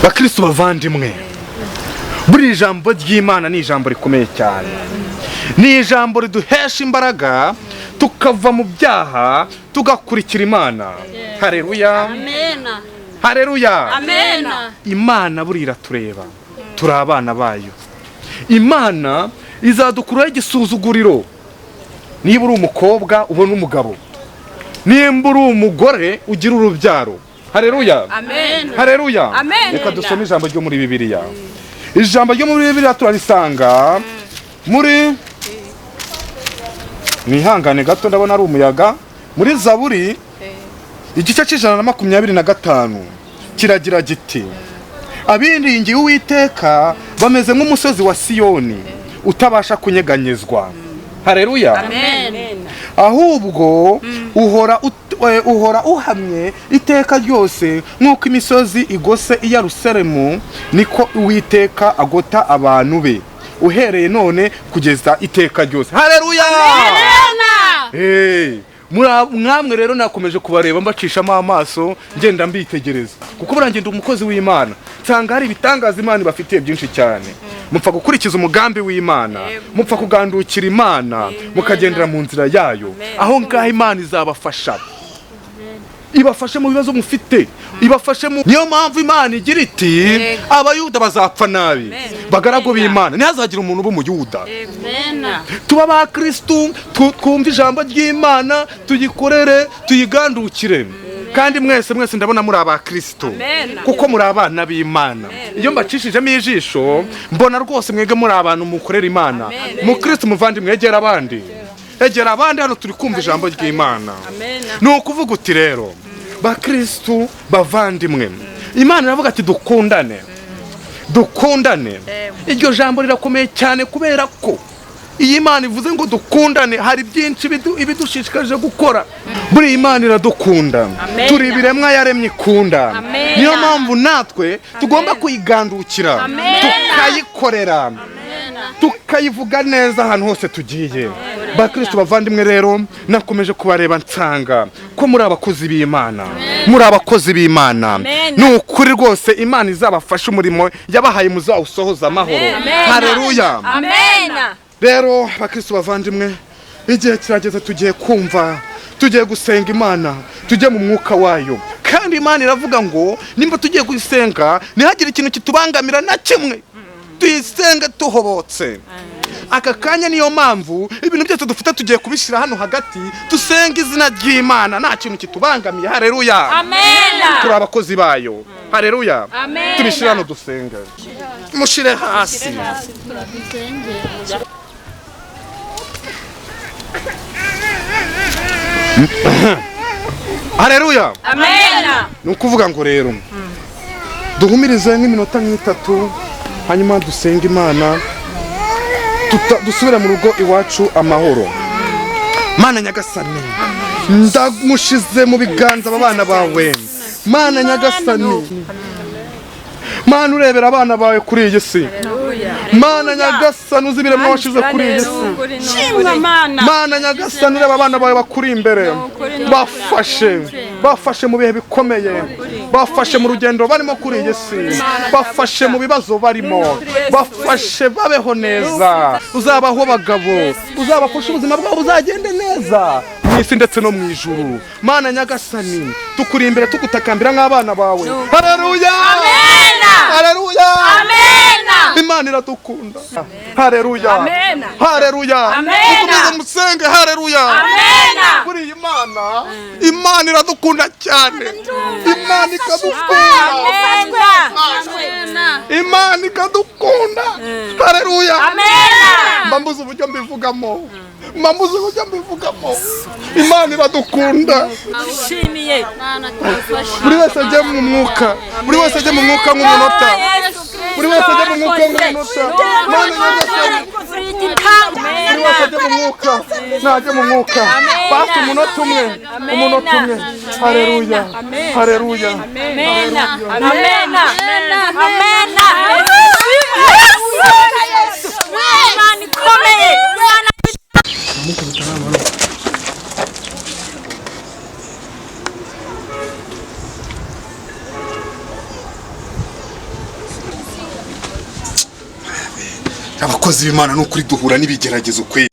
bakristo bavandimwe, buri jambo ry'Imana ni ijambo rikomeye cyane, ni ijambo riduhesha imbaraga tukava mu byaha tugakurikira Imana. Haleluya, Amena. haleluya. Amena. Imana buri iratureba, turi abana bayo. Imana izadukuraho igisuzuguriro. Niba uri umukobwa ubona umugabo, nimba uri umugore ugira urubyaro. Haleluya, Amen. haleluya. Amen. Reka dusome ijambo ryo muri Bibiliya. Ijambo ryo muri Bibiliya turarisanga muri, nihangane gato ndabona ari umuyaga, muri Zaburi igice c'125 kiragira giti, abiringiye Uwiteka bameze nk'umusozi wa Siyoni utabasha kunyeganyezwa. Haleluya. Amen. Ahubwo uhora uhamye iteka ryose, nk'uko imisozi igose i Yerusalemu niko Uwiteka agota abantu be, uhereye none kugeza iteka ryose. Haleluya. Mwamwe rero nakomeje kubareba mbacishamo amaso ngenda mbitegereza, kuko burangenda umukozi w'Imana nsanga hari ibitangaza Imana bafitiye byinshi cyane. Mupfa gukurikiza umugambi w'Imana, mupfa kugandukira Imana, mukagendera mu nzira yayo. Aho ngaho Imana izabafasha, ibafashe mu bibazo mufite, ibafashe mu. Niyo mpamvu Imana igira iti abayuda bazapfa nabi, bagaragu b'Imana ntihazagira umuntu uba umuyuda. Tuba abakristo twumva ijambo ry'Imana, tuyikorere, tuyigandukire. Kandi mwese ndabona muri abakristo, kuko muri abana b'Imana. Iyo mbacishijemo ijisho mbona rwose mwege muri abantu mukorera Imana. Mukristo muvandimwe, egera abandi, egera abandi. Hano turi kumva ijambo ry'Imana. Ni ukuvuga uti rero bakristo bavandimwe, Imana iravuga ati dukundane, dukundane. Iryo jambo rirakomeye cyane, kubera ko iyi Imana ivuze ngo dukundane hari byinshi ibidushishikaje gukora. Buri Imana iradukunda, turi ibiremwa yaremye ikunda. Niyo mpamvu natwe tugomba kuyigandukira, tukayikorera, tukayivuga neza ahantu hose tugiye. Bakristo bavandimwe rero nakomeje kubareba nsanga ko muri abakozi b'Imana, muri abakozi b'Imana. Ni ukuri rwose Imana izabafasha umurimo yabahaye muzawusohoza amahoro. Haleluya. Rero bakristo bavandimwe, igihe kirageze tugiye kumva, tugiye gusenga Imana, tujye mu mwuka wayo. Kandi Imana iravuga ngo nimba tugiye gusenga ntihagire ikintu kitubangamira na kimwe, tuyisenge tuhobotse. Aka kanya niyo mpamvu ibintu byose dufite tugiye kubishira hano hagati, dusenga izina ry'Imana, nta kintu kitubangamiye. Haleluya. Turi abakozi bayo. Haleluya. Tubishira hano dusenga, mushire hasi. Haleluya. Ni ukuvuga ngo rero duhumirize nk'iminota nk'itatu, hanyuma dusenga Imana, dusubire mu rugo iwacu amahoro. Mana Nyagasani, ndamushize mu biganza abana bawe. Mana Nyagasani, Mana urebera abana bawe kuri iyi si. Mana Nyagasani, uzibiremwa washize kuri iyi si. Mana Nyagasani, ureba abana bawe bakuri imbere, bafashe mu bihe bikomeye, bafashe mu rugendo barimo kuri iyi si, bafashe mu bibazo barimo, bafashe babeho neza. Uzabaho abagabo, uzabafasha ubuzima bwabo buzagende neza mu isi ndetse no mu ijuru. Mana Nyagasani, tukuri imbere tugutakambira nk'abana bawe. Haleluya. Haleluya. Imana iradukunda. Haleluya. Haleluya. Mukomeze musenge. Haleluya. Kuri iyi Imana iradukunda cyane. Imana ikadukunda. Imana ikadukunda. Haleluya. Mbambuze uburyo mbivugamo, mbambuze uburyo mbivugamo. Imana iradukunda. Buri wese ajye mu mwuka, buri wese ajye mu mwuka nk'umunota, buri wese ajye mu mwuka nk'umunota. Mana Nyagasani, buri wese ajye mu mwuka, najye mu mwuka. Basi umunota umwe, umunota umwe. Haleluya. Haleluya. abakozi b'Imana n'ukuri duhura n'ibigeragezo kwe